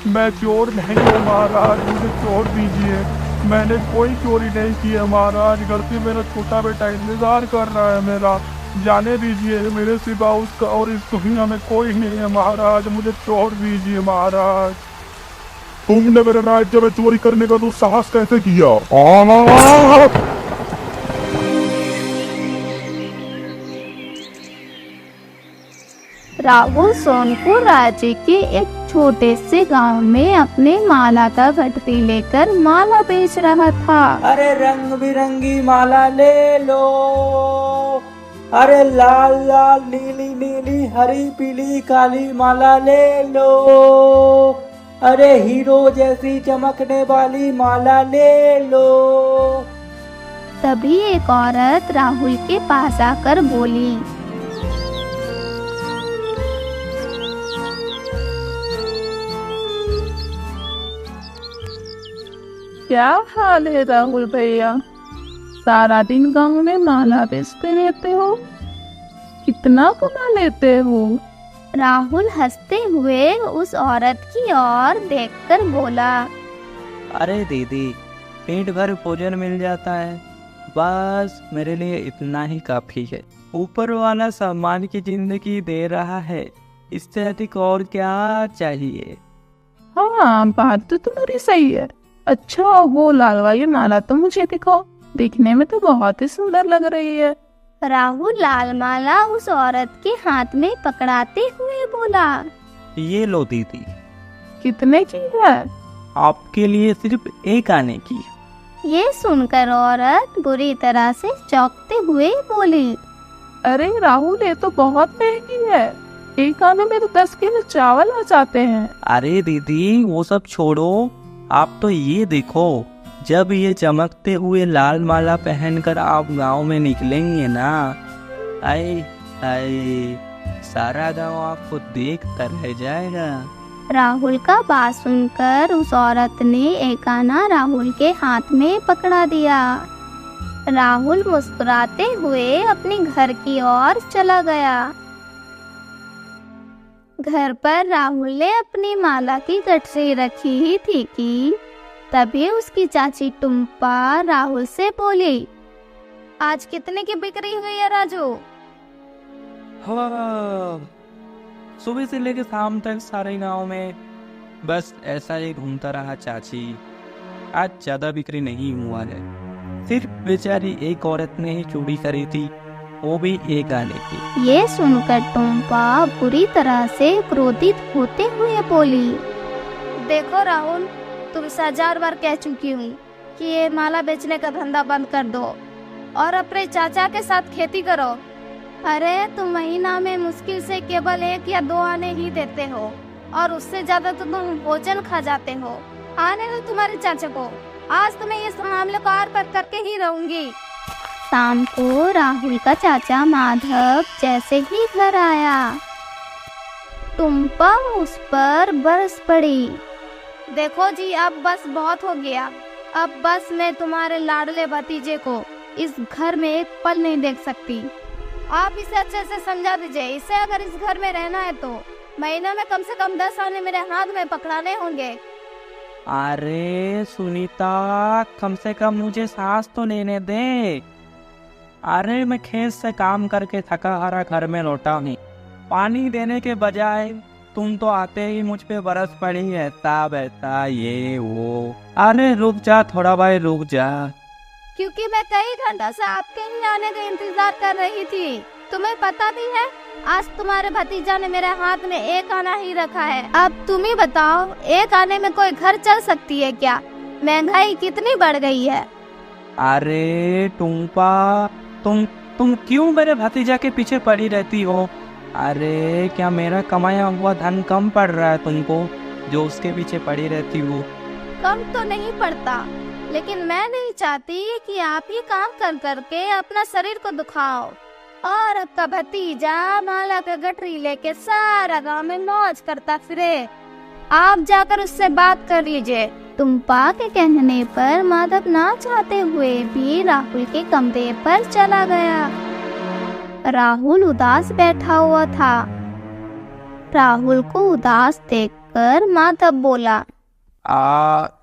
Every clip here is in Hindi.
मैं चोर नहीं हूँ महाराज, मुझे छोड़ दीजिए। मैंने कोई चोरी नहीं की है महाराज, घर से मेरा छोटा बेटा इंतजार कर रहा है मेरा। जाने दीजिए, मेरे सिवा उसका और इस दुनिया में कोई नहीं है महाराज, मुझे छोड़ दीजिए महाराज। तुमने मेरे राज्य में चोरी करने का दुस्साहस कैसे किया? राहुल सोनपुर राज्य के एक छोटे से गांव में अपने माला का गठरी लेकर माला बेच रहा था। अरे रंग बिरंगी माला ले लो, अरे लाल लाल नीली नीली हरी पीली काली माला ले लो, अरे हीरो जैसी चमकने वाली माला ले लो। तभी एक औरत राहुल के पास आकर बोली, क्या हाल है राहुल भैया? सारा दिन गांव में माला बेचते रहते हो, कितना कमा लेते हो? राहुल हंसते हुए उस औरत की ओर देखकर बोला, अरे दीदी, पेट भर भोजन मिल जाता है, बस मेरे लिए इतना ही काफी है। ऊपर वाला सम्मान की जिंदगी दे रहा है, इससे अधिक और क्या चाहिए। हाँ, बात तो तुम्हारी सही है। अच्छा, वो लाल वाली माला तो मुझे दिखाओ, देखने में तो बहुत ही सुंदर लग रही है। राहुल लाल माला उस औरत के हाथ में पकड़ाते हुए बोला, ये लो दीदी। कितने की है? आपके लिए सिर्फ एक आने की। ये सुनकर औरत बुरी तरह से चौंकते हुए बोली, अरे राहुल, ये तो बहुत महंगी है, एक आने में तो 10 किलो चावल आ जाते हैं। अरे दीदी, वो सब छोड़ो, आप तो ये देखो, जब ये चमकते हुए लाल माला पहनकर आप गांव में निकलेंगे ना, आए आए, सारा गांव आपको देख कर रह जाएगा। राहुल का बात सुनकर उस औरत ने एक आना राहुल के हाथ में पकड़ा दिया। राहुल मुस्कुराते हुए अपने घर की ओर चला गया। घर पर राहुल ने अपनी माला की गठरी रखी ही थी कि तभी उसकी चाची टुम्पा राहुल से बोली, आज कितने की बिक्री हुई है राजू? हाँ, सुबह से लेकर शाम तक सारे गांव में बस ऐसा ही घूमता रहा चाची, आज ज्यादा बिक्री नहीं हुआ है। सिर्फ बेचारी एक औरत ने ही चूड़ी खरीदी थी, वो भी एक आने की। ये सुनकर टुम्पा बुरी तरह से क्रोधित होते हुए बोली, देखो राहुल, तुमसे 1000 बार कह चुकी हूँ कि ये माला बेचने का धंधा बंद कर दो और अपने चाचा के साथ खेती करो। अरे तुम महीना में मुश्किल से केवल 1 या 2 आने ही देते हो और उससे ज्यादा तो तुम भोजन खा जाते हो। आने दो तुम्हारे चाचा को, आज तुम्हें इस मामले को आर पार करके ही रहूंगी। शाम को राहुल का चाचा माधव जैसे ही घर आया, टुम्पा उस पर बरस पड़ी। देखो जी, अब बस बहुत हो गया, अब बस मैं तुम्हारे लाडले भतीजे को इस घर में एक पल नहीं देख सकती। आप इसे अच्छे से समझा दीजिए, इसे अगर इस घर में रहना है तो महीने में कम से कम 10 आने मेरे हाथ में पकड़ाने होंगे। अरे सुनीता, कम से कम मुझे सांस तो लेने दे। अरे मैं खेत से काम करके थका हारा घर में लौटा हूँ, पानी देने के बजाय तुम तो आते ही मुझ पे बरस पड़ी, ऐसा वैसा ये वो। अरे रुक जा थोड़ा भाई, रुक जा। क्योंकि मैं कई घंटा से आपके ही आने का इंतजार कर रही थी। तुम्हें पता भी है, आज तुम्हारे भतीजा ने मेरे हाथ में 1 आना ही रखा है। अब तुम ही बताओ, 1 आने में कोई घर चल सकती है क्या? महंगाई कितनी बढ़ गई है। अरे टुम्पा, तुम क्यों मेरे भतीजा के पीछे पड़ी रहती हो? अरे क्या मेरा कमाया हुआ धन कम पड़ रहा है तुमको, जो उसके पीछे पड़ी रहती हो? कम तो नहीं पड़ता, लेकिन मैं नहीं चाहती कि आप ही काम कर करके अपना शरीर को दुखाओ और आपका भतीजा माला का गठरी लेके सारा गांव में मौज करता फिरे। आप जाकर उससे बात कर लीजिए। टुम्पा के कहने पर माधव ना चाहते हुए भी राहुल के कमरे पर चला गया। राहुल उदास बैठा हुआ था। राहुल को उदास देखकर कर माधव बोला।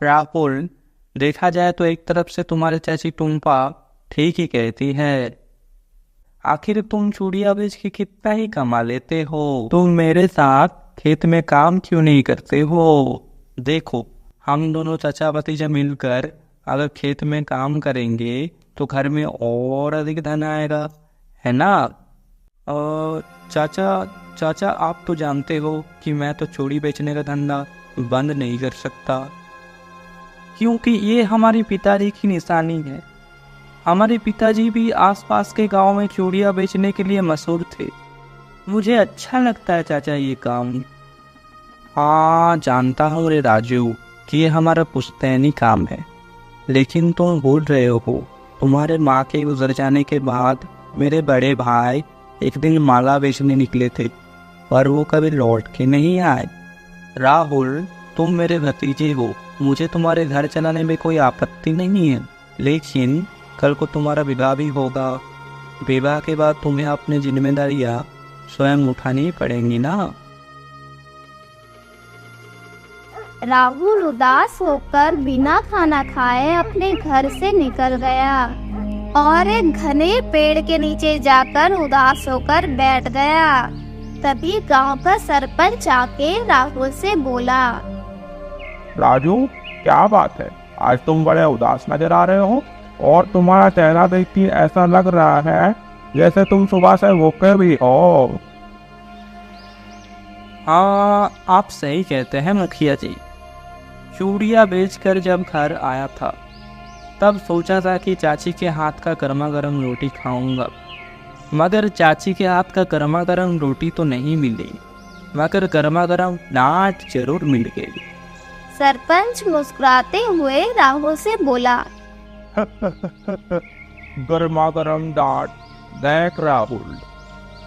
राहुल, देखा जाए तो एक तरफ से तुम्हारे चाची टुम्पा ठीक ही कहती है। आखिर तुम चूड़िया बेच के कितना ही कमा लेते हो, तुम मेरे साथ खेत में काम क्यों नहीं करते हो? देखो, हम दोनों चाचा भतीजा मिलकर अगर खेत में काम करेंगे तो घर में और अधिक धन आएगा, है ना? और चाचा आप तो जानते हो कि मैं तो चूड़ी बेचने का धंधा बंद नहीं कर सकता, क्योंकि ये हमारे पिताजी की निशानी है। हमारे पिताजी भी आसपास के गांव में चूड़ियाँ बेचने के लिए मशहूर थे। मुझे अच्छा लगता है चाचा ये काम। हाँ, जानता हूँ रे राजू कि ये हमारा पुश्तैनी काम है, लेकिन तुम भूल रहे हो, तुम्हारे माँ के गुजर जाने के बाद मेरे बड़े भाई एक दिन माला बेचने निकले थे, पर वो कभी लौट के नहीं आए। राहुल, तुम मेरे भतीजे हो, मुझे तुम्हारे घर चलाने में कोई आपत्ति नहीं है, लेकिन कल को तुम्हारा विवाह भी होगा। विवाह के बाद तुम्हें अपनी जिम्मेदारियां स्वयं उठानी पड़ेंगी ना। राहुल उदास होकर बिना खाना खाए अपने घर से निकल गया और एक घने पेड़ के नीचे जाकर उदास होकर बैठ गया। तभी गांव का सरपंच आके राहुल से बोला। राजू, क्या बात है, आज तुम बड़े उदास नजर आ रहे हो और तुम्हारा चेहरा देख के ऐसा लग रहा है जैसे तुम सुबह से भूखे भी हो। हाँ, आप सही कहते हैं मुखिया जी। चूड़ियाँ बेचकर जब घर आया था तब सोचा था कि चाची के हाथ का गर्मा गर्म रोटी खाऊंगा, मगर चाची के हाथ का गर्मा गर्म रोटी तो नहीं मिली, मगर गर्मा गर्म डांट जरूर मिल गई। सरपंच मुस्कुराते हुए राहुल से बोला। गर्मा गर्म डांट। देख राहुल,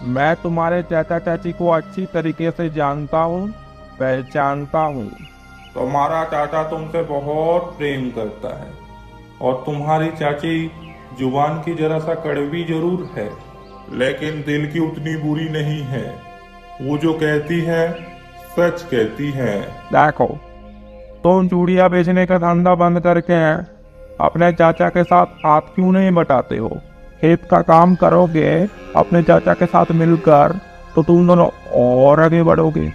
मैं तुम्हारे चाचा चाची को अच्छी तरीके से जानता हूँ, पहचानता हूँ। तुम्हारा चाचा तुमसे बहुत प्रेम करता है और तुम्हारी चाची जुबान की जरा सा कड़वी जरूर है, लेकिन दिल की उतनी बुरी नहीं है। वो जो कहती है सच कहती है। देखो, तुम चूड़ियाँ बेचने का धंधा बंद करके अपने चाचा के साथ हाथ क्यों नहीं बटाते हो? खेत का काम करोगे अपने चाचा के साथ मिलकर तो तुम दोनों और आगे बढ़ोगे।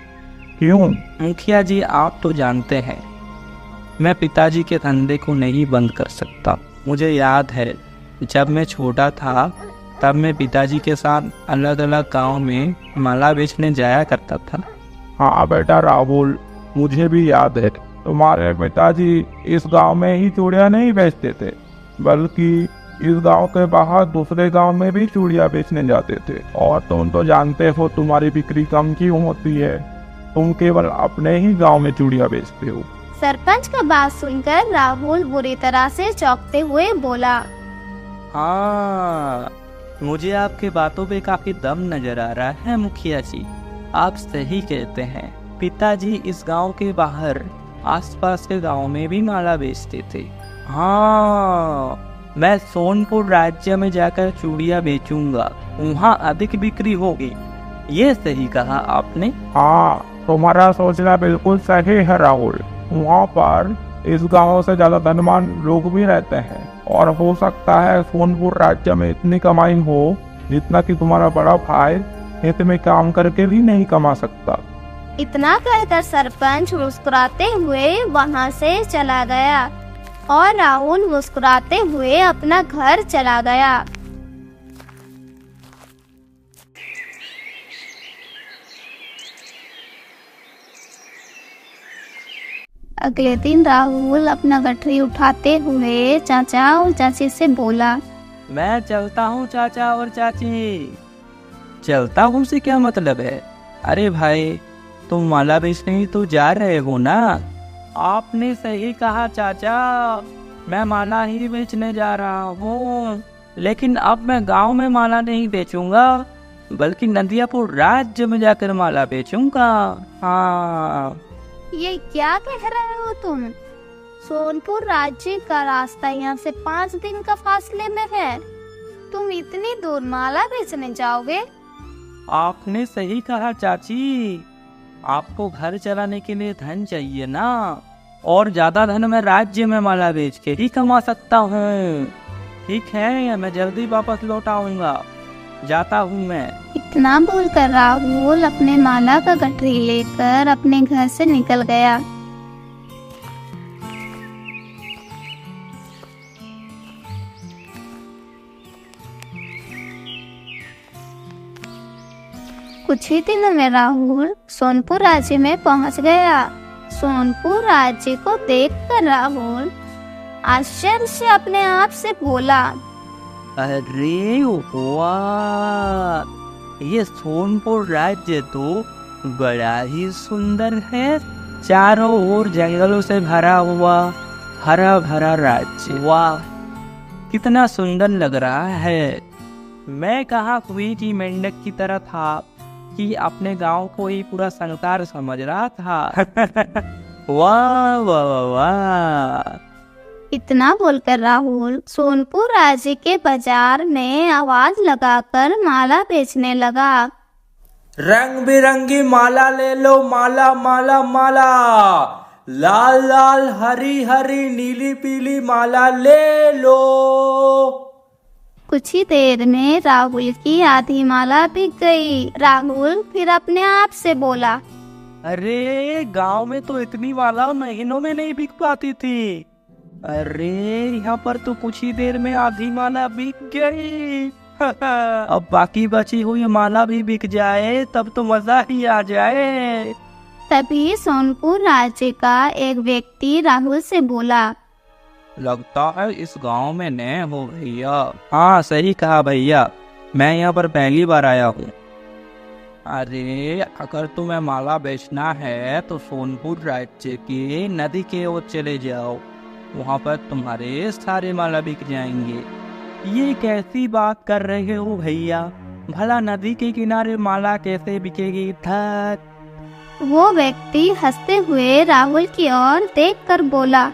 क्यों? मुखिया जी, आप तो जानते हैं मैं पिताजी के धंधे को नहीं बंद कर सकता। मुझे याद है जब मैं छोटा था तब मैं पिताजी के साथ अलग अलग गांव में माला बेचने जाया करता था। हाँ बेटा राहुल, मुझे भी याद है तुम्हारे पिताजी इस गांव में ही चूड़ियाँ नहीं बेचते थे, बल्कि इस गांव के बाहर दूसरे गांव में भी चूड़ियाँ बेचने जाते थे। और तुम तो जानते हो तुम्हारी बिक्री कम क्यों होती है, तुम केवल अपने ही गांव में चूड़ियाँ बेचते हो। सरपंच का बात सुनकर राहुल बुरी तरह से चौंकते हुए बोला। हाँ, मुझे आपके बातों पे काफी दम नजर आ रहा है मुखिया जी। आप सही कहते हैं, पिताजी इस गांव के बाहर आसपास के गांव में भी माला बेचते थे। हाँ, मैं सोनपुर राज्य में जाकर चूड़ियाँ बेचूंगा, वहाँ अधिक बिक्री होगी। ये सही कहा आपने। हाँ, तुम्हारा सोचना बिल्कुल सही है राहुल। वहाँ पर इस गांव से ज्यादा धनवान लोग भी रहते हैं और हो सकता है सोनपुर राज्य में इतनी कमाई हो जितना कि तुम्हारा बड़ा भाई खेत में काम करके भी नहीं कमा सकता। इतना कहकर सरपंच मुस्कुराते हुए वहाँ से चला गया और राहुल मुस्कुराते हुए अपना घर चला गया। अगले दिन राहुल अपना गठरी उठाते हुए चाचा और चाची से बोला। मैं चलता हूँ चाचा और चाची। चलता हूँ से क्या मतलब है? अरे भाई, तुम माला बेचने ही तो जा रहे हो ना? आपने सही कहा चाचा, मैं माला ही बेचने जा रहा हूँ, लेकिन अब मैं गांव में माला नहीं बेचूंगा बल्कि नदियापुर राज्य में जाकर माला बेचूंगा। हाँ। ये क्या कह रहे हो तुम? सोनपुर राज्य का रास्ता यहाँ से 5 दिन का फासले में है, तुम इतनी दूर माला बेचने जाओगे? आपने सही कहा चाची, आपको घर चलाने के लिए धन चाहिए ना, और ज्यादा धन मैं राज्य में माला बेच के ही कमा सकता हूँ। ठीक है, मैं जल्दी वापस लौट आऊंगा, जाता हूँ मैं। इतना बोलकर राहुल अपने माला का गठरी लेकर अपने घर से निकल गया। कुछ ही दिनों में राहुल सोनपुर राज्य में पहुंच गया। सोनपुर राज्य को देखकर राहुल आश्चर्य से अपने आप से बोला, अरे वाह, ये सोनपुर राज्य तो बड़ा ही सुंदर है। चारों ओर जंगलों से भरा हुआ हरा भरा राज्य। वाह, कितना सुंदर लग रहा है। मैं कहाँ हुई की मेंढक की तरह था कि अपने गांव को ही पूरा संसार समझ रहा था। वाह वाह वाह वाह। इतना बोलकर राहुल सोनपुर राज्य के बाजार में आवाज लगाकर माला बेचने लगा। रंग बिरंगी माला ले लो, माला माला माला, लाल लाल हरी हरी नीली पीली माला ले लो। कुछ ही देर में राहुल की आधी माला बिक गई। राहुल फिर अपने आप से बोला, अरे गांव में तो इतनी माला महीनों में नहीं बिक पाती थी। अरे यहाँ पर तो कुछ ही देर में आधी माला बिक गई। अब बाकी बची हुई माला भी बिक जाए तब तो मजा ही आ जाए। तभी सोनपुर राज्य का एक व्यक्ति राहुल से बोला, लगता है इस गांव में नए हो भैया। हाँ सही कहा भैया, मैं यहाँ पर पहली बार आया हूँ। अरे अगर तुम्हें माला बेचना है तो सोनपुर राज्य की नदी के ओर चले जाओ, वहाँ पर तुम्हारे सारे माला बिक जाएंगे। ये कैसी बात कर रहे हो भैया, भला नदी के किनारे माला कैसे बिकेगी? धत। वो व्यक्ति हंसते हुए राहुल की ओर देखकर बोला,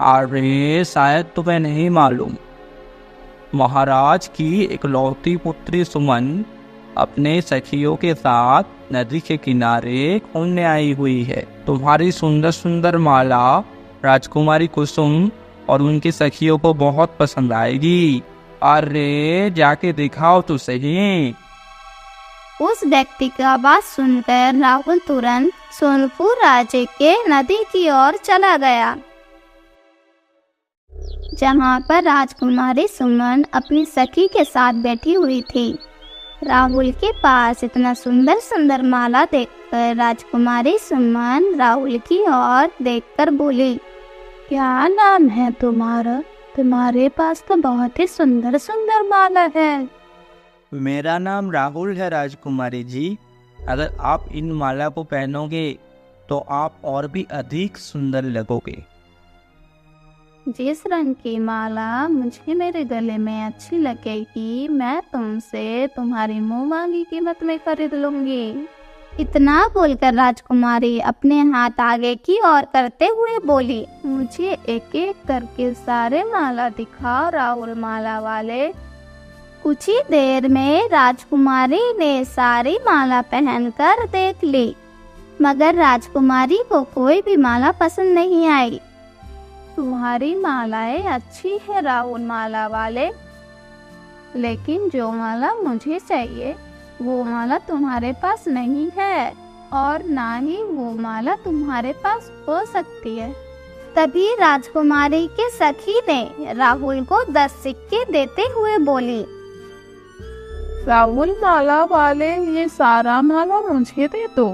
अरे शायद तुम्हें नहीं मालूम, महाराज की इकलौती पुत्री सुमन अपने सखियों के साथ नदी के किनारे घूमने आई हुई है। तुम्हारी सुंदर सुंदर माला राजकुमारी कुसुम और उनकी सखियों को बहुत पसंद आएगी। अरे जाके दिखाओ तो सही। उस व्यक्ति का बात सुनकर राहुल तुरंत सोनपुर राज्य के नदी की ओर चला गया, जहाँ पर राजकुमारी सुमन अपनी सखी के साथ बैठी हुई थी। राहुल के पास इतना सुंदर सुंदर माला देखकर राजकुमारी सुमन राहुल की ओर देखकर बोली, क्या नाम है तुम्हारा? तुम्हारे पास तो बहुत ही सुंदर सुंदर माला है। मेरा नाम राहुल है राजकुमारी जी। अगर आप इन माला को पहनोगे तो आप और भी अधिक सुंदर लगोगे। जिस रंग की माला मुझे मेरे गले में अच्छी लगेगी, मैं तुमसे तुम्हारी मुंह मांगी कीमत में खरीद लूंगी। इतना बोलकर राजकुमारी अपने हाथ आगे की ओर करते हुए बोली, मुझे एक एक करके सारे माला दिखाओ राहुल माला वाले। कुछ ही देर में राजकुमारी ने सारी माला पहनकर देख ली, मगर राजकुमारी को कोई भी माला पसंद नहीं आई। तुम्हारी मालाएं अच्छी है राहुल माला वाले, लेकिन जो माला मुझे चाहिए वो माला तुम्हारे पास नहीं है, और ना ही वो माला तुम्हारे पास हो सकती है। तभी राजकुमारी के सखी ने राहुल को 10 सिक्के देते हुए बोली, राहुल माला वाले, ये सारा माला मुझे दे दो।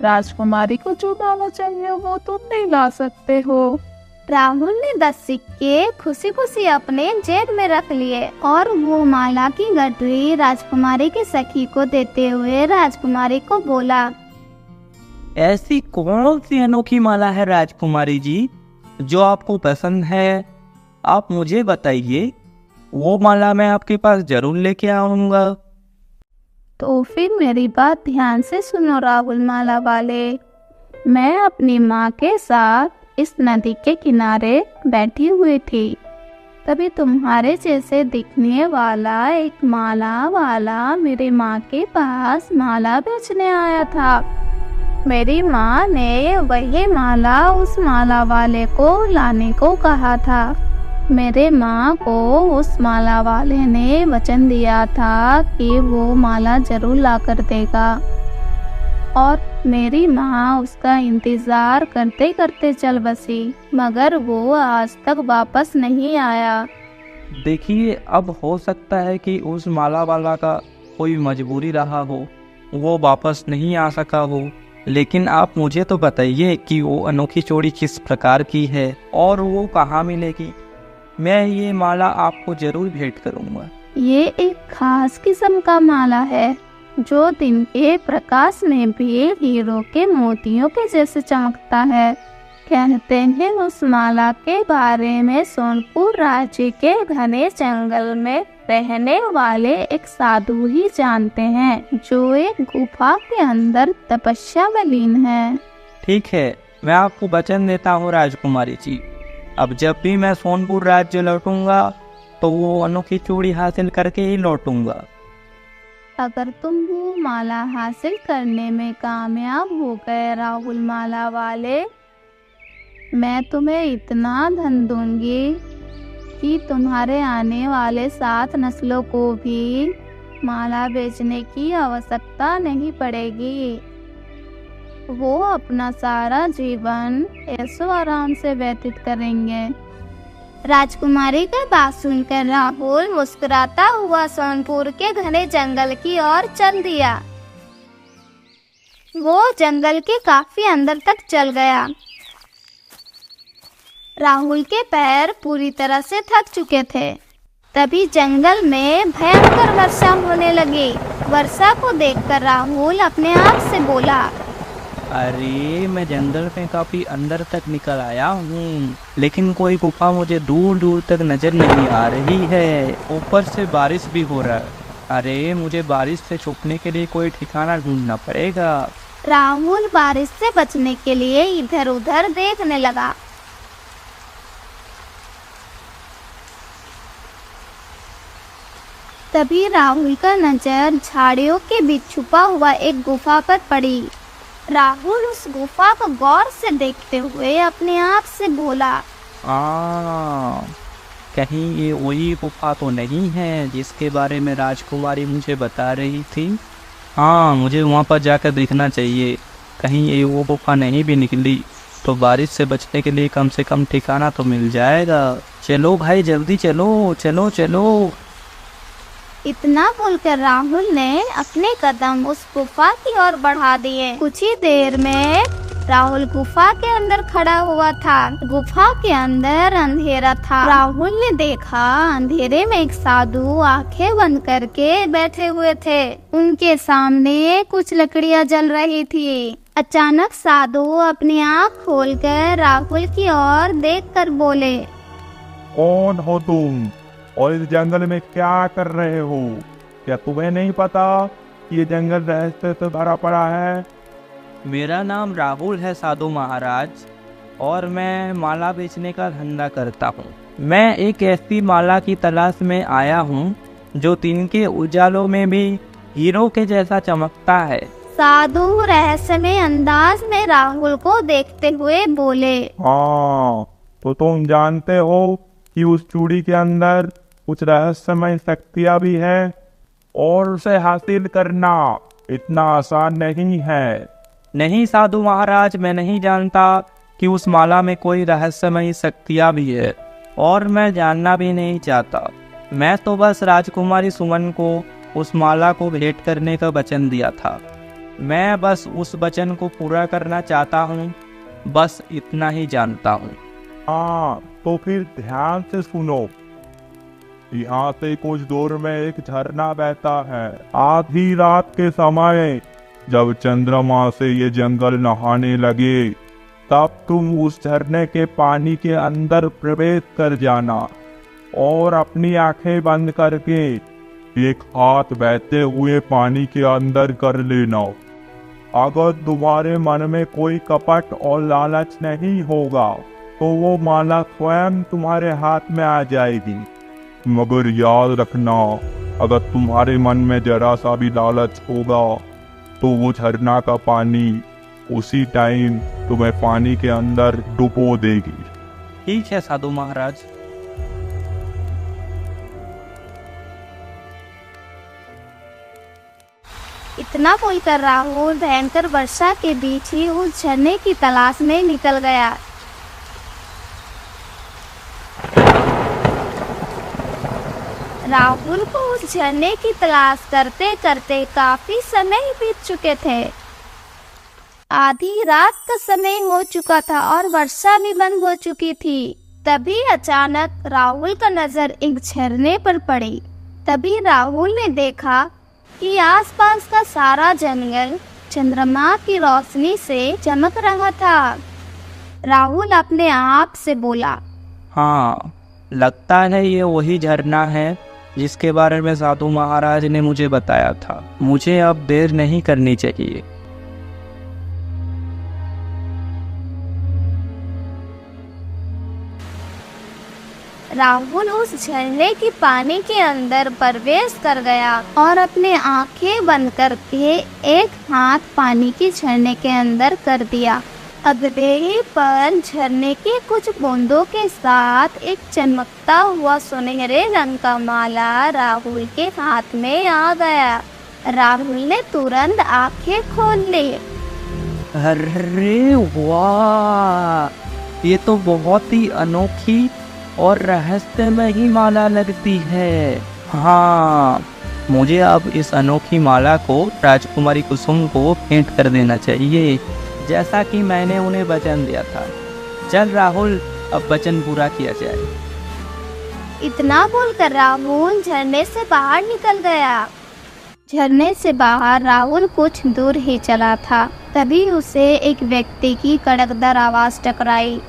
राजकुमारी को जो माला चाहिए वो तुम नहीं ला सकते हो। राहुल ने 10 सिक्के खुशी खुशी अपने जेब में रख लिए और वो माला की गठरी राजकुमारी के सखी को देते हुए राजकुमारी को बोला, ऐसी कौन सी अनोखी माला है राजकुमारी जी जो आपको पसंद है? आप मुझे बताइए, वो माला मैं आपके पास जरूर लेके आऊंगा। तो फिर मेरी बात ध्यान से सुनो राहुल माला वाले। मैं अपनी माँ के साथ इस नदी के किनारे बैठी हुई थी, तभी तुम्हारे जैसे दिखने वाला एक माला वाला मेरे माँ के पास माला बेचने आया था। मेरी माँ ने वही माला उस माला वाले को लाने को कहा था। मेरे माँ को उस माला वाले ने वचन दिया था कि वो माला जरूर ला कर देगा, और मेरी माँ उसका इंतजार करते करते चल बसी, मगर वो आज तक वापस नहीं आया। देखिए, अब हो सकता है कि उस माला वाला का कोई मजबूरी रहा हो, वो वापस नहीं आ सका हो, लेकिन आप मुझे तो बताइए कि वो अनोखी चूड़ी किस प्रकार की है और वो कहाँ मिलेगी। मैं ये माला आपको जरूर भेंट करूँगा। ये एक खास किस्म का माला है जो दिन के प्रकाश में भी हीरो के मोतियों के जैसे चमकता है। कहते हैं उस माला के बारे में सोनपुर राज्य के घने जंगल में रहने वाले एक साधु ही जानते हैं, जो एक गुफा के अंदर तपस्या में लीन है। ठीक है, मैं आपको वचन देता हूँ राजकुमारी जी, अब जब भी मैं सोनपुर राज्य लौटूंगा तो वो अनोखी चूड़ी हासिल करके ही लौटूंगा। अगर तुम वो माला हासिल करने में कामयाब हो गए राहुल माला वाले, मैं तुम्हें इतना धन दूंगी कि तुम्हारे आने वाले 7 नस्लों को भी माला बेचने की आवश्यकता नहीं पड़ेगी। वो अपना सारा जीवन ऐशो आराम से व्यतीत करेंगे। राजकुमारी की बात सुनकर राहुल मुस्कुराता हुआ सोनपुर के घने जंगल की ओर चल दिया। वो जंगल के काफी अंदर तक चल गया। राहुल के पैर पूरी तरह से थक चुके थे। तभी जंगल में भयंकर वर्षा होने लगी। वर्षा को देखकर राहुल अपने आप से बोला, अरे, मैं जंगल में काफी अंदर तक निकल आया हूँ, लेकिन कोई गुफा मुझे दूर दूर तक नजर नहीं आ रही है। ऊपर से बारिश भी हो रहा है। अरे, मुझे बारिश से छुपने के लिए कोई ठिकाना ढूंढना पड़ेगा। राहुल बारिश से बचने के लिए इधर उधर देखने लगा। तभी राहुल का नजर झाड़ियों के बीच छुपा हुआ एक गुफा पर पड़ी। राहुल उस गुफा को गौर से देखते हुए अपने आप से बोला, कहीं ये वही गुफा तो नहीं है जिसके बारे में राजकुमारी मुझे बता रही थी। हाँ, मुझे वहाँ पर जाकर देखना चाहिए। कहीं ये वो गुफा नहीं भी निकली तो बारिश से बचने के लिए कम से कम ठिकाना तो मिल जाएगा। चलो भाई, जल्दी चलो चलो चलो। इतना बोलकर राहुल ने अपने कदम उस गुफा की ओर बढ़ा दिए। कुछ ही देर में राहुल गुफा के अंदर खड़ा हुआ था। गुफा के अंदर अंधेरा था। राहुल ने देखा अंधेरे में एक साधु आंखें बंद करके बैठे हुए थे। उनके सामने कुछ लकड़ियां जल रही थी। अचानक साधु अपनी आंख खोलकर राहुल की ओर देखकर बोले, कौन हो तुम और इस जंगल में क्या कर रहे हो? क्या तुम्हें नहीं पता कि ये जंगल रहस्य से भरा पड़ा है? मेरा नाम राहुल है साधु महाराज, और मैं माला बेचने का धंधा करता हूँ। मैं एक ऐसी माला की तलाश में आया हूँ जो दिन के उजालों में भी हीरो के जैसा चमकता है। साधु रहस्यमय अंदाज में राहुल को देखते हुए बोले, हाँ, तो तुम जानते हो कि उस चूड़ी के अंदर कुछ रहस्यमय शक्तियाँ भी है, और उसे हासिल करना इतना आसान नहीं है। नहीं साधु महाराज, मैं नहीं जानता कि उस माला में कोई रहस्यमय शक्तियाँ भी है, और मैं जानना भी नहीं चाहता। मैं तो बस राजकुमारी सुमन को उस माला को भेंट करने का वचन दिया था। मैं बस उस वचन को पूरा करना चाहता हूँ, बस इतना ही जानता हूँ। हाँ, तो फिर ध्यान से सुनो। यहाँ से कुछ दूर में एक झरना बहता है। आधी रात के समय जब चंद्रमा से ये जंगल नहाने लगे, तब तुम उस झरने के पानी के अंदर प्रवेश कर जाना और अपनी आंखें बंद करके एक हाथ बहते हुए पानी के अंदर कर लेना। अगर तुम्हारे मन में कोई कपट और लालच नहीं होगा तो वो माला स्वयं तुम्हारे हाथ में आ जाएगी। मगर याद रखना, अगर तुम्हारे मन में जरा सा भी लालच होगा तो वो झरना का पानी उसी टाइम तुम्हें पानी के अंदर डुबो देगी। ठीक है साधु महाराज। इतना बोलकर राहुल भयंकर वर्षा के बीच ही उस झरने की तलाश में निकल गया। राहुल को उस झरने की तलाश करते करते काफी समय बीत चुके थे। आधी रात का समय हो चुका था और वर्षा भी बंद हो चुकी थी। तभी अचानक राहुल का नजर एक झरने पर पड़ी। तभी राहुल ने देखा कि आसपास का सारा जंगल चंद्रमा की रोशनी से चमक रहा था। राहुल अपने आप से बोला, हाँ, लगता है ये वही झरना है जिसके बारे में साधु महाराज ने मुझे बताया था। मुझे अब देर नहीं करनी चाहिए। राहुल उस झरने की पानी के अंदर प्रवेश कर गया और अपने आंखें बंद करके एक हाथ पानी की झरने के अंदर कर दिया। अगले ही पल झरने के कुछ बूंदों के साथ एक चमकता हुआ सुनहरे रंग का माला राहुल के हाथ में आ गया। राहुल ने तुरंत आंखें खोल ली। अरे वाह, ये तो बहुत ही अनोखी और रहस्यमय ही माला लगती है। हाँ, मुझे अब इस अनोखी माला को राजकुमारी कुसुम को भेंट कर देना चाहिए, जैसा कि मैंने उन्हें वचन दिया था। चल राहुल, अब वचन पूरा किया जाए। इतना बोलकर राहुल झरने से बाहर निकल गया। झरने से बाहर राहुल कुछ दूर ही चला था। तभी उसे एक व्यक्ति की कड़कदार आवाज टकराई।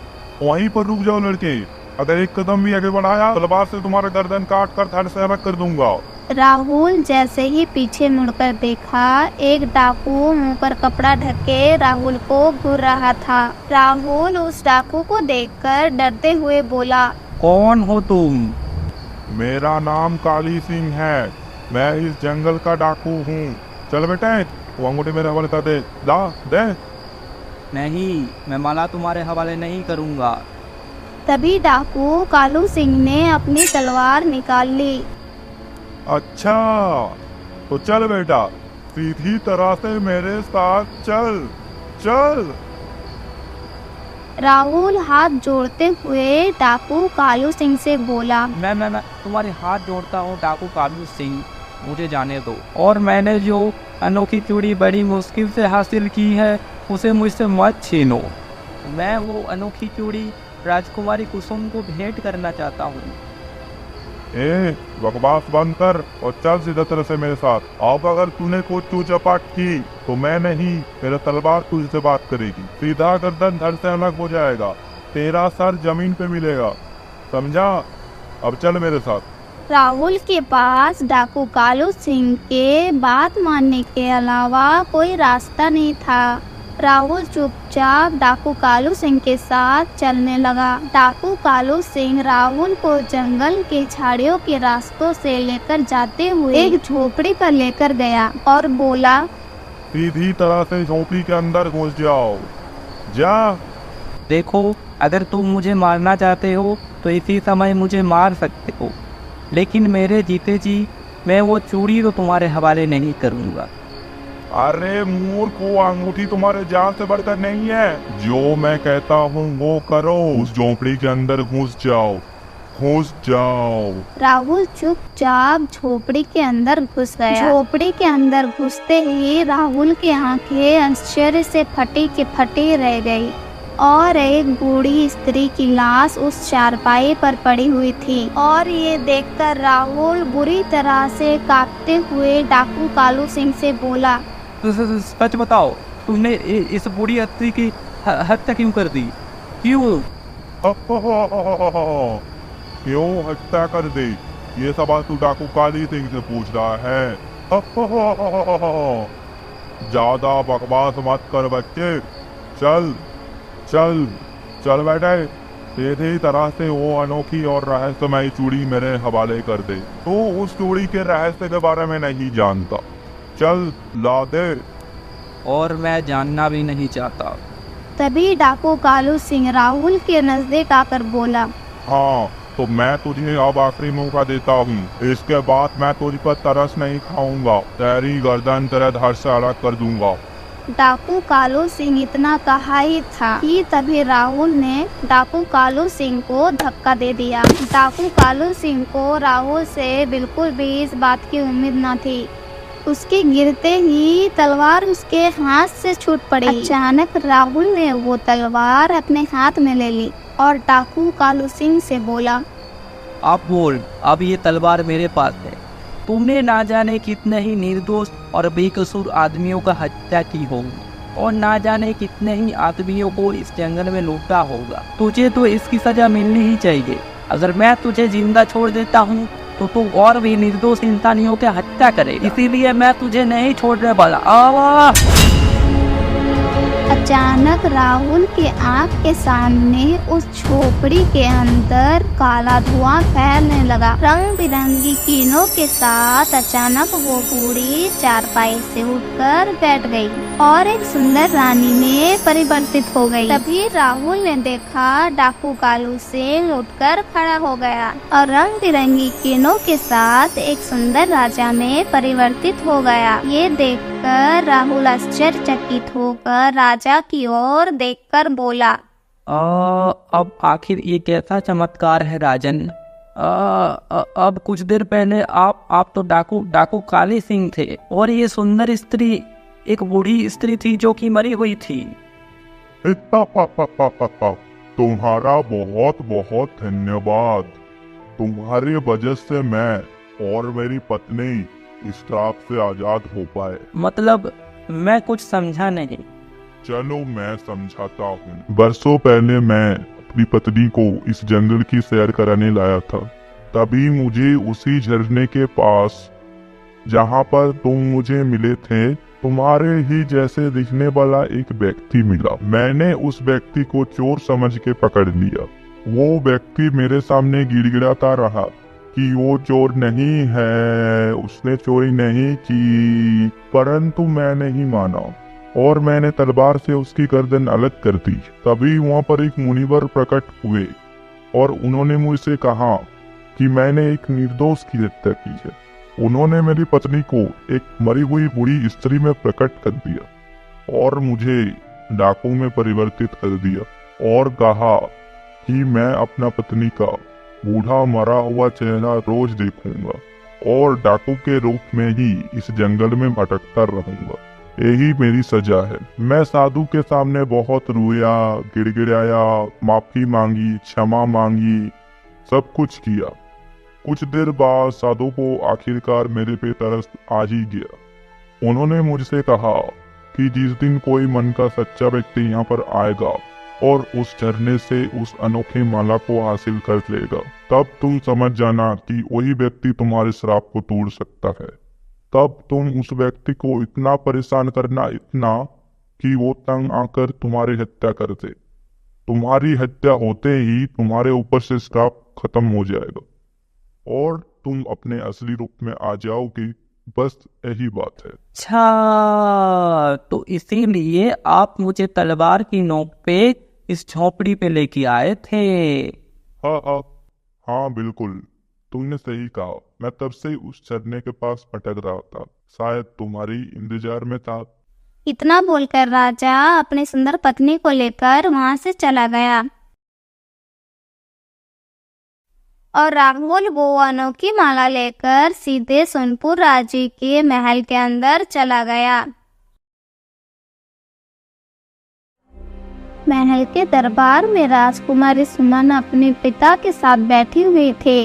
वहीं पर रुक जाओ लड़के, अगर एक कदम भी आगे बढ़ाया तलवार से तुम्हारा गर्दन काट कर धड़ से अलग कर दूंगा। राहुल जैसे ही पीछे मुड़कर देखा, एक डाकू मुंह पर कपड़ा ढके राहुल को घूर रहा था। राहुल उस डाकू को देखकर डरते हुए बोला, कौन हो तुम? मेरा नाम काली सिंह है, मैं इस जंगल का डाकू हूँ। चल बेटा, वो अंगूठी मेरे हवाले कर दे। दे। नहीं, मैं माला तुम्हारे हवाले नहीं करूँगा। तभी डाकू कालू सिंह ने अपनी तलवार निकाल ली। अच्छा, तो चल बेटा, सीधी तरह से मेरे साथ चल। चल। राहुल हाथ जोड़ते हुए डाकू कालू सिंह से बोला, मैं तुम्हारे हाथ जोड़ता हूँ डाकू कालू सिंह, मुझे जाने दो। और मैंने जो अनोखी चूड़ी बड़ी मुश्किल से हासिल की है, उसे मुझसे मत छीनो। मैं वो अनोखी चूड़ी राजकुमारी कुसुम को भेंट करना चाहता हूँ। बकवास बंद कर और चल सीधा तरह से मेरे साथ। अब अगर तूने कोई चूचपाट की तो मैं नहीं, मेरा तलवार तुझसे बात करेगी। सीधा गर्दन धड़ से अलग हो जाएगा, तेरा सर जमीन पे मिलेगा, समझा? अब चल मेरे साथ। राहुल के पास डाकू कालू सिंह के बात मानने के अलावा कोई रास्ता नहीं था। राहुल चुपचाप डाकू कालू सिंह के साथ चलने लगा। डाकू कालू सिंह राहुल को जंगल के झाड़ियों के रास्तों से लेकर जाते हुए एक झोपड़ी पर लेकर गया और बोला, सीधी तरह से झोपड़ी के अंदर घुस जाओ। जा। देखो, अगर तुम मुझे मारना चाहते हो तो इसी समय मुझे मार सकते हो, लेकिन मेरे जीते जी मैं वो चूड़ी तो तुम्हारे हवाले नहीं करूँगा। अरे मूर्ख, वो अंगूठी तुम्हारे जान से बढ़कर नहीं है। जो मैं कहता हूँ वो करो, उस झोपड़ी के अंदर घुस जाओ। घुस जाओ। राहुल चुपचाप झोपड़ी के अंदर घुस गया। झोपड़ी के अंदर घुसते ही राहुल की आंखें आश्चर्य से फटी की फटी रह गई और एक बूढ़ी स्त्री की लाश उस चारपाई पर पड़ी हुई थी। और ये देखकर राहुल बुरी तरह से कांपते हुए डाकू कालू सिंह से बोला, सच बताओ, तुमने इस बूढ़ी स्त्री की हत्या क्यों कर दी? क्यों? क्यों हत्या कर दी? ये सवाल तू डाकू काली सिंह से पूछ रहा है? ज्यादा बकवास मत कर बच्चे, चल चल चल बेटे, सीधी तरह से वो अनोखी और रहस्यमयी चूड़ी मेरे हवाले कर दे। तू उस चूड़ी के रहस्य के बारे में नहीं जानता, चल ला दे। और मैं जानना भी नहीं चाहता। तभी डाकू कालू सिंह राहुल के नजदीक आकर बोला, हाँ, तो मैं तुझे अब आखिरी मौका देता हूँ। इसके बाद मैं तुझ पर तरस नहीं खाऊंगा, तेरी गर्दन तेरे धड़ से अलग कर दूंगा। डाकू कालू सिंह इतना कहा ही था कि तभी राहुल ने डाकू कालू सिंह को धक्का दे दिया। डाकू कालू सिंह को राहुल से बिल्कुल भी इस बात की उम्मीद न थी। उसके गिरते ही तलवार उसके हाथ से छूट पड़ी। अचानक राहुल ने वो तलवार अपने हाथ में ले ली और डाकू कालू सिंह से बोला, अब बोल, अब ये तलवार मेरे पास है। तुमने ना जाने कितने ही निर्दोष और बेकसूर आदमियों का हत्या की होगी और ना जाने कितने ही आदमियों को इस जंगल में लूटा होगा। तुझे तो इसकी सजा मिलनी ही चाहिए। अगर मैं तुझे जिंदा छोड़ देता हूँ तो तू और भी निर्दोष इंसानियों की हत्या करेगा, इसीलिए मैं तुझे नहीं छोड़ने वाला। आवा! अचानक राहुल के आँख के सामने उस झोपड़ी के अंदर काला धुआं फैलने लगा। रंग बिरंगी कीनों के साथ अचानक वो बूढ़ी चारपाई से उठकर बैठ गई और एक सुंदर रानी में परिवर्तित हो गई। तभी राहुल ने देखा डाकू कालू सिंह उठकर खड़ा हो गया और रंग बिरंगी कीनों के साथ एक सुंदर राजा में परिवर्तित हो गया। ये देखकर राहुल आश्चर्यचकित होकर राजा की ओर देखकर बोला, अब आखिर ये कैसा चमत्कार है राजन। अब कुछ देर पहले आप तो डाकू काली सिंह थे और ये सुंदर स्त्री एक बूढ़ी स्त्री थी जो कि मरी हुई थी। तुम्हारा बहुत बहुत धन्यवाद। तुम्हारी वजह से मैं और मेरी पत्नी इस श्राप से आजाद हो पाए। मतलब मैं कुछ समझा नहीं। चलो मैं समझाता हूँ। बरसों पहले मैं अपनी पत्नी को इस जंगल की सैर कराने लाया था। तभी मुझे उसी झरने के पास जहाँ पर तुम मुझे मिले थे, तुम्हारे ही जैसे दिखने वाला एक व्यक्ति मिला। मैंने उस व्यक्ति को चोर समझ के पकड़ लिया। वो व्यक्ति मेरे सामने गिड़गिड़ाता रहा कि वो चोर नहीं है, उसने चोरी नहीं की, परंतु मैं नहीं माना और मैंने तलवार से उसकी गर्दन अलग कर दी। तभी वहाँ पर एक मुनिवर प्रकट हुए और उन्होंने मुझसे कहा कि मैंने एक निर्दोष की हत्या की है। उन्होंने मेरी पत्नी को एक मरी हुई बूढ़ी स्त्री में प्रकट कर दिया और मुझे डाकू में परिवर्तित कर दिया और कहा कि मैं अपना पत्नी का बूढ़ा मरा हुआ चेहरा रोज देखूंगा और डाकू के रूप में ही इस जंगल में भटकता रहूंगा। यही मेरी सजा है। मैं साधु के सामने बहुत रोया, गिड़गिड़ाया, माफी मांगी, क्षमा मांगी, सब कुछ किया। कुछ देर बाद साधु को आखिरकार मेरे पे तरस आ ही गया। उन्होंने मुझसे कहा कि जिस दिन कोई मन का सच्चा व्यक्ति यहाँ पर आएगा और उस झरने से उस अनोखी माला को हासिल कर लेगा, तब तुम समझ जाना कि वही व्यक्ति तुम्हारे श्राप को तोड़ सकता है। तब तुम उस व्यक्ति को इतना परेशान करना, इतना कि वो तंग आकर तुम्हारी हत्या कर दे। तुम्हारी हत्या होते ही तुम्हारे ऊपर से श्राप खत्म हो जाएगा और तुम अपने असली रूप में आ जाओगे। बस यही बात है। अच्छा, तो इसीलिए आप मुझे तलवार की नोक पे इस झोपड़ी पे लेके आए थे। हाँ बिल्कुल, तुमने सही कहा। मैं तब से उस झरने के पास भटक रहा था, शायद तुम्हारी इंतजार में था। इतना बोलकर राजा अपनी सुंदर पत्नी को लेकर वहां से चला गया और राहुल वो अनोखी माला लेकर सीधे सोनपुर राजी के महल के अंदर चला गया। महल के दरबार में राजकुमारी सुमन अपने पिता के साथ बैठी हुई थे।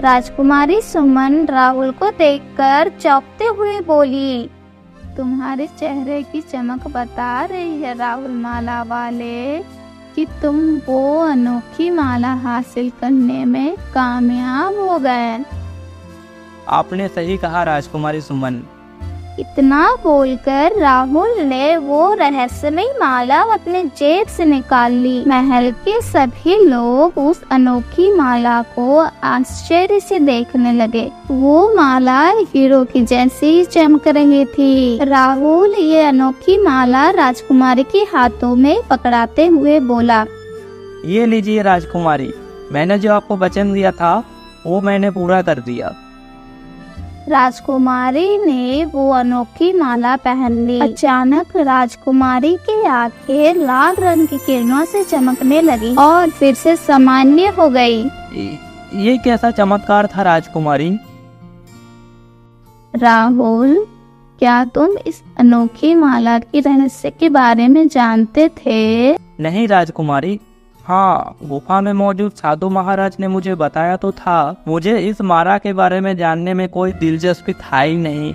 राजकुमारी सुमन राहुल को देखकर चौंकते हुए बोली, तुम्हारे चेहरे की चमक बता रही है राहुल माला वाले कि तुम वो अनोखी माला हासिल करने में कामयाब हो गए। आपने सही कहा राजकुमारी सुमन। इतना बोलकर राहुल ने वो रहस्यमयी माला अपने जेब से निकाल ली। महल के सभी लोग उस अनोखी माला को आश्चर्य से देखने लगे। वो माला हीरो की जैसी चमक रही थी। राहुल ये अनोखी माला राजकुमारी के हाथों में पकड़ाते हुए बोला, ये लीजिए राजकुमारी, मैंने जो आपको वचन दिया था वो मैंने पूरा कर दिया। राजकुमारी ने वो अनोखी माला पहन ली। अचानक राजकुमारी की आंखें लाल रंग की किरणों से चमकने लगी और फिर से सामान्य हो गई। ये कैसा चमत्कार था राजकुमारी? राहुल, क्या तुम इस अनोखी माला की रहस्य के बारे में जानते थे? नहीं राजकुमारी, हाँ, गुफा में मौजूद साधु महाराज ने मुझे बताया तो था। मुझे इस माला के बारे में जानने में कोई दिलचस्पी था ही नहीं।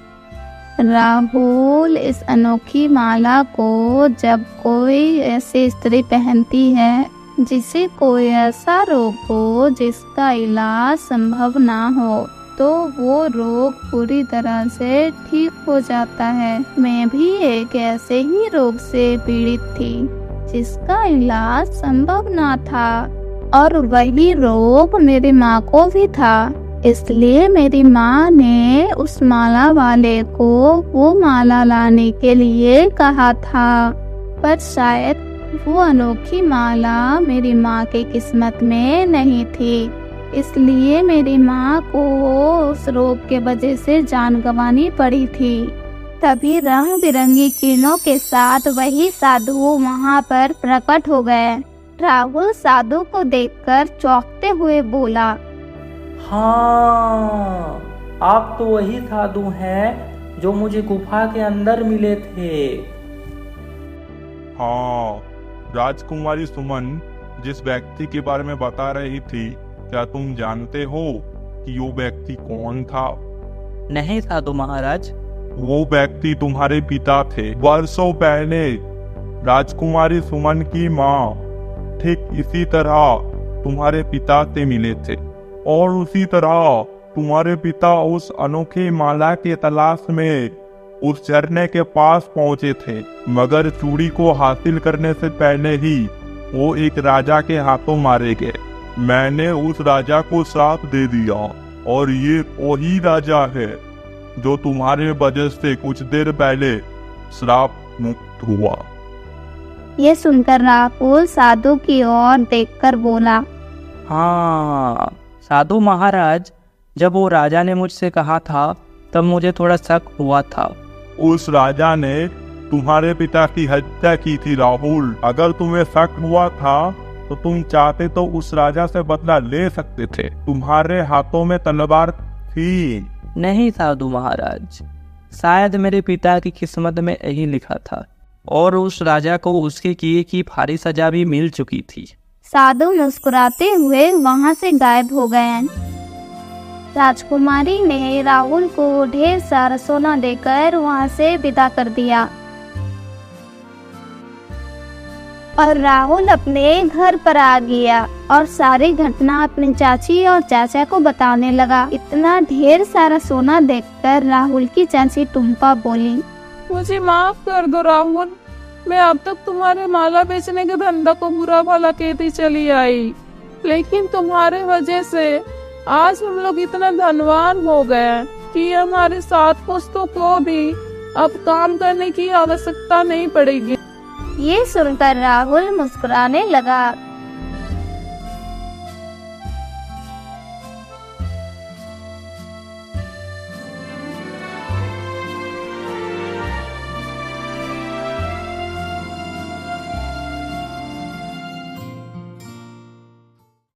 राहुल, इस अनोखी माला को जब कोई ऐसी स्त्री पहनती है जिसे कोई ऐसा रोग हो जिसका इलाज संभव ना हो, तो वो रोग पूरी तरह से ठीक हो जाता है। मैं भी एक ऐसे ही रोग से पीड़ित थी जिसका इलाज संभव ना था, और वही रोग मेरी माँ को भी था। इसलिए मेरी माँ ने उस माला वाले को वो माला लाने के लिए कहा था, पर शायद वो अनोखी माला मेरी माँ की किस्मत में नहीं थी। इसलिए मेरी माँ को उस रोग के वजह से जान गंवानी पड़ी थी। तभी रंग बिरंगी किरणों के साथ वही साधु वहाँ पर प्रकट हो गए। राहुल साधु को देखकर चौंकते हुए बोला, हाँ, आप तो वही साधु हैं जो मुझे गुफा के अंदर मिले थे। हाँ, राजकुमारी सुमन जिस व्यक्ति के बारे में बता रही थी, क्या तुम जानते हो कि वो व्यक्ति कौन था? नहीं साधु महाराज। वो व्यक्ति तुम्हारे पिता थे। वर्षों पहले राजकुमारी सुमन की माँ ठीक इसी तरह तुम्हारे पिता से मिले थे, और उसी तरह तुम्हारे पिता उस अनोखी माला के तलाश में उस झरने के पास पहुंचे थे, मगर चूड़ी को हासिल करने से पहले ही वो एक राजा के हाथों मारे गए। मैंने उस राजा को श्राप दे दिया, और ये वही राजा है जो तुम्हारे वजह से कुछ देर पहले श्राप मुक्त हुआ। ये सुनकर राहुल साधु की ओर देखकर बोला, हाँ साधु महाराज, जब वो राजा ने मुझसे कहा था तब मुझे थोड़ा शक हुआ था। उस राजा ने तुम्हारे पिता की हत्या की थी राहुल। अगर तुम्हें शक हुआ था तो तुम चाहते तो उस राजा से बदला ले सकते थे। तुम्हारे हाथों में तलवार थी। नहीं साधु महाराज, शायद मेरे पिता की किस्मत में यही लिखा था, और उस राजा को उसके किए की भारी सजा भी मिल चुकी थी। साधु मुस्कुराते हुए वहाँ से गायब हो गए। राजकुमारी ने राहुल को ढेर सारा सोना देकर वहाँ से विदा कर दिया, और राहुल अपने घर पर आ गया और सारी घटना अपनी चाची और चाचा को बताने लगा। इतना ढेर सारा सोना देखकर राहुल की चाची टुम्पा बोली, मुझे माफ कर दो राहुल, मैं अब तक तुम्हारे माला बेचने के धंधा को बुरा भला कहती चली आई, लेकिन तुम्हारे वजह से आज हम लोग इतना धनवान हो गए कि हमारे साथ पुस्तों को भी अब काम करने की आवश्यकता नहीं पड़ेगी। ये सुनकर राहुल मुस्कुराने लगा।